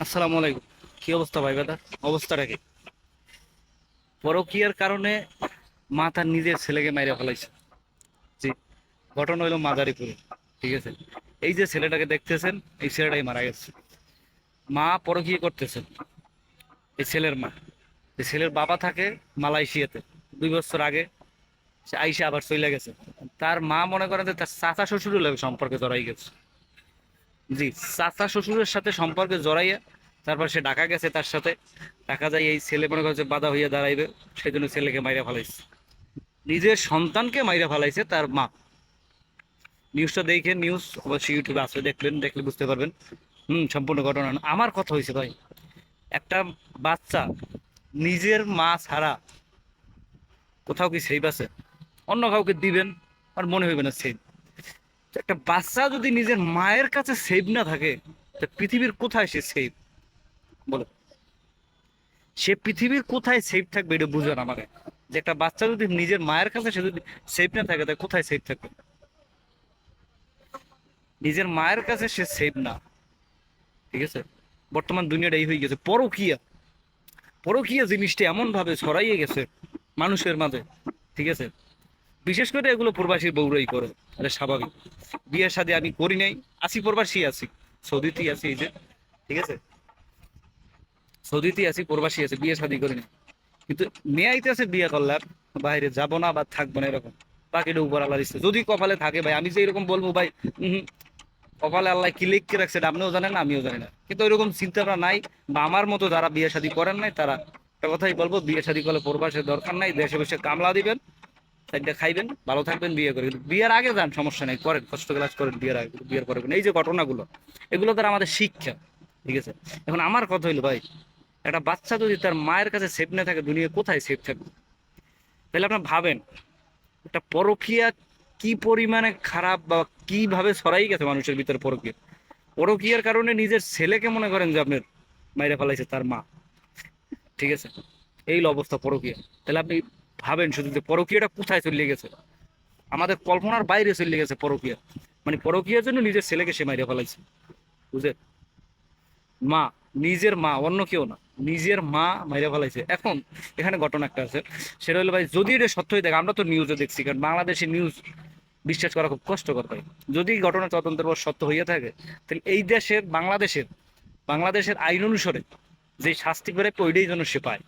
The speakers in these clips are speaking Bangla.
আসসালামু আলাইকুম। কি অবস্থা ভাই বেদা? অবস্থাটা কি? পরকীয়ার কারণে মা তার নিজের ছেলেকে মাইরা ফেলাইছে। জি, ঘটনা হইলো মাদারীপুরে। ঠিক আছে, এই যে ছেলেটাকে দেখতেছেন, এই ছেলেটাই মারা গেছে। মা পরকীয়া করতেছে, এই ছেলের মা। এই ছেলের বাবা থাকে মালয়েশিয়াতে। 2 বছর আগে সে আইসা আবার চলে গেছে। তার মা মনে করেন যে তার চাচা শ্বশুরের লগে সম্পর্কে জড়াই গেছে। জি, চাচা শ্বশুরের সাথে সম্পর্কে জড়াইয়া তারপর সে ঢাকা গেছে, তার সাথে ঢাকা যায় এই ছেলে মনে করছে বাধা হইয়া দাঁড়াইবে, সেই জন্য ছেলেকে মাইরা ফেলাইছে। নিজের সন্তানকে মাইরা ফেলাইছে তার মা। নিউজটা দেখে, নিউজ অবশ্যই ইউটিউবে আছে, দেখলে বুঝতে পারবেন। সম্পূর্ণ ঘটনা না। আমার কথা হয়েছে ভাই, একটা বাচ্চা নিজের মা ছাড়া কোথাও কি সেফ আছে? অন্য কাউকে দিবেন আর মনে হইবে না সেফ। একটা বাচ্চা যদি নিজের মায়ের কাছে সেফ না থাকে, তা পৃথিবীর কোথায় সে সেফ? বলো, সে পৃথিবীর কোথায় সেফ থাকবে? এটা বুঝবেন আমাকে। যে একটা বাচ্চা যদি নিজের মায়ের কাছে সে যদি সেফ না থাকে, তাহলে কোথায় সেফ থাকবে? নিজের মায়ের কাছে সে সেফ না। ঠিক আছে, বর্তমান দুনিয়াটা এই হয়ে গেছে। পরকীয়া, পরকীয়া জিনিসটা এমন ভাবে ছড়াইয়ে গেছে মানুষের মাঝে। ঠিক আছে, বিশেষ করে এগুলো প্রবাসী বউরাই করে। এটা স্বাভাবিক। বিয়ের সাথে আমি করি নাই, আছি প্রবাসী আছি, সৌদিতেই আছি এই যে। ঠিক আছে, সৌদিতেই আছি, প্রবাসী আছি, বিয়ে শাদী করি নাই। কিন্তু মেয়ে আইতেছে বিয়ে করলাম, বাইরে যাব না বা থাকবো না এরকম। বাকিটা উপর আল্লাহর ইচ্ছা, যদি কপালে থাকে ভাই। আমি যে এরকম বলবো ভাই, হম, কপালে আল্লাহ কি লিখকে রাখছে এটা আপনিও জানেন না, আমিও জানি না। কিন্তু ওইরকম চিন্তা ভাবনা নাই, বা আমার মতো যারা বিয়ে শাদী করেন নাই তারা একটা কথাই বলবো, বিয়ে শাদী করলে প্রবাসের দরকার নাই। দেশে বসে কামলা দিবেন, চারটা খাইবেন, ভালো থাকবেন, বিয়ে করে। কিন্তু বিয়ের আগে যান, সমস্যা নেই, করেন, কষ্ট ক্লাস করেন বিয়ের আগে, বিয়ের পরে করেন। এই যে ঘটনাগুলো, এগুলো দ্বারা আমাদের শিক্ষা। ঠিক আছে, এখন আমার কথা হইলো ভাই, একটা বাচ্চা যদি তার মায়ের কাছে সেফ না থাকে, দুনিয়া কোথায় সেফ থাকবে? তাহলে আপনার ভাবেন, একটা পরকীয়া কি পরিমাণে খারাপ, বা কিভাবে ছড়াই গেছে মানুষের ভিতরে পরকীয়া। পরকীয়ার কারণে নিজের ছেলেকে মনে করেন যে আপনার মাইরা ফেলাইছে তার মা। ঠিক আছে, এই হলো অবস্থা পরকীয়া। তাহলে আপনি ভাবেন শুধু যে পরকীয়াটা কোথায় চলে গেছে। আমাদের কল্পনার বাইরে চলে গেছে পরকীয়া। মানে পরকীয়ার জন্য নিজের ছেলেকে সে মাইরা ফেলাইছে। বুঝে, মা, নিজের মা, অন্য কেউ না, নিজের মা মাইরা ফেলাইছে। এখন এখানে ঘটনা একটা আছে, সেটা হলো ভাই, যদি এটা সত্য হয়ে থাকে, আমরা তো নিউজে দেখছি, কারণ বাংলাদেশের নিউজ বিশ্বাস করা খুব কষ্টকর ভাই। যদি ঘটনা তদন্তের পর সত্য হইয়া থাকে, তাহলে এই দেশের, বাংলাদেশের আইন অনুসারে যে শাস্তি করে ওইটাই যেন সে পায়।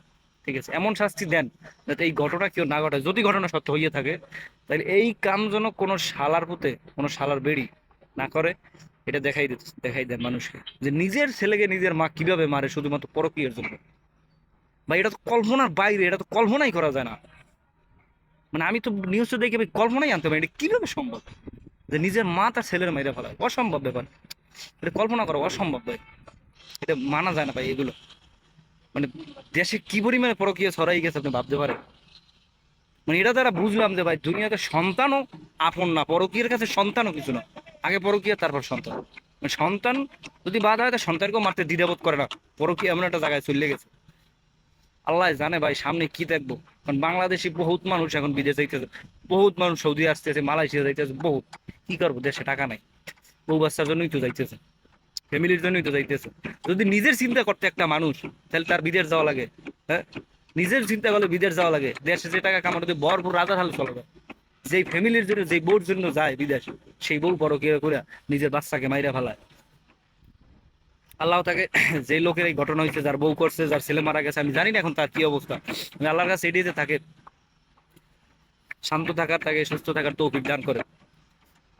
ঠিক আছে, এমন শাস্তি দেন যাতে এই ঘটনা কেউ না ঘটায়। যদি ঘটনা সত্য হইয়া থাকে, তাহলে এই কাম যেন কোনো শালার পুতে, কোনো শালার বেড়ি না করে। এটা দেখাই দেন মানুষকে, যে নিজের ছেলেকে নিজের মা কিভাবে মারে শুধুমাত্র পরকীয়ার জন্য। ভাই, এটা তো কল্পনার বাইরে, এটা তো কল্পনাই করা যায় না। মানে আমি তো নিউজটা দেখে আমি কল্পনাই আনতে পারি, এটা কিভাবে সম্ভব যে নিজের মা তার ছেলের মাইরা ফেলায়? অসম্ভব ব্যাপার। এটা কল্পনা করা অসম্ভব ভাই, এটা মানা যায় না ভাই এগুলো। মানে দেশে কি পরিমাণে পরকীয়া ছড়াই গেছে আপনি ভাবতে পারেন? মানে এটা দ্বারা বুঝলাম যে ভাই, দুনিয়াতে সন্তানও আপন না, পরকীয়ার কাছে সন্তানও কিছু না। আগে পরকীয়া, তারপর সন্তান। মানে সন্তান যদি বাধা হয়, তা সন্তানকেও মারতে দ্বিধাবোধ করে না। পরকীয়া এমন একটা জায়গায় চলে গেছে, আল্লাহ জানে ভাই সামনে কি দেখবো। কারণ বাংলাদেশি বহুত মানুষ এখন বিদেশ যাইতেছে, বহুত মানুষ সৌদি আসতেছে, মালয়েশিয়া যাইতেছে, বহুত। কি করবো, দেশে টাকা নাই, বউ বাচ্চার জন্যই তো যাইতেছে, ফ্যামিলির জন্যই তো যাইতেছে। যদি নিজের চিন্তা করতে একটা মানুষ, তাহলে তার বিদেশ যাওয়া লাগে? হ্যাঁ, নিজের চিন্তা করলে বিদেশ যাওয়া লাগে? দেশে যে টাকা কামাতে ভরপুর রাজার হাল চলে যায়। যেই ফ্যামিলির জন্য, যেই বউর জন্য যায় বিদেশ, সেই বউ বড় কে করে নিজের বাচ্চাকে মাইরা ফেলায়। আল্লাহ তাকে, যে লোকের এই ঘটনা হয়েছে, যার বউ করছে, যার ছেলে মারা গেছে, আমি জানি না এখন তার কি অবস্থা। আমি আল্লাহর কাছে এটাই যে তাকে শান্ত থাকার, তাকে সুস্থ থাকার তৌফিক দান করে।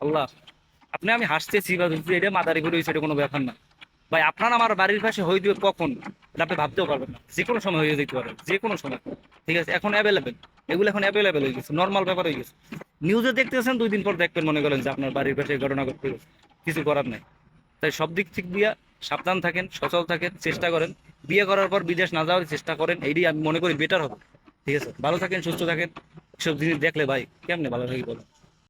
আল্লাহ, আমি হাসতেছি বা ধরছি, এটা মাদারি করে হয়েছে, এটা কোনো ব্যাপার না ভাই। আপনার আমার বাড়ির পাশে হয়ে দিবে কখন, এটা আপনি ভাবতেও পারবেন না। যে কোনো সময় হয়ে যেতে পারে, যে কোনো সময়। ঠিক আছে, এখন অ্যাভেলেবেল, এগুলো এখন অ্যাভেলেবেল হয়ে গেছে, নর্মাল ব্যাপার হয়ে গেছে। নিউজে দেখতেছেন, 2 দিন পর দেখবেন, মনে করেন যে আপনার বাড়ির পাশে এই ঘটনা ঘটতে গেছে। কিছু করার নাই। তাই সব দিক থেকে দিয়া সাবধান থাকেন, সচল থাকেন, চেষ্টা করেন বিয়ে করার পর বিদেশ না যাওয়ার চেষ্টা করেন, এইটাই আমি মনে করি বেটার হবে। ঠিক আছে, ভালো থাকেন, সুস্থ থাকেন। সব জিনিস দেখলে ভাই কেমনে ভালো থাকি বলেন?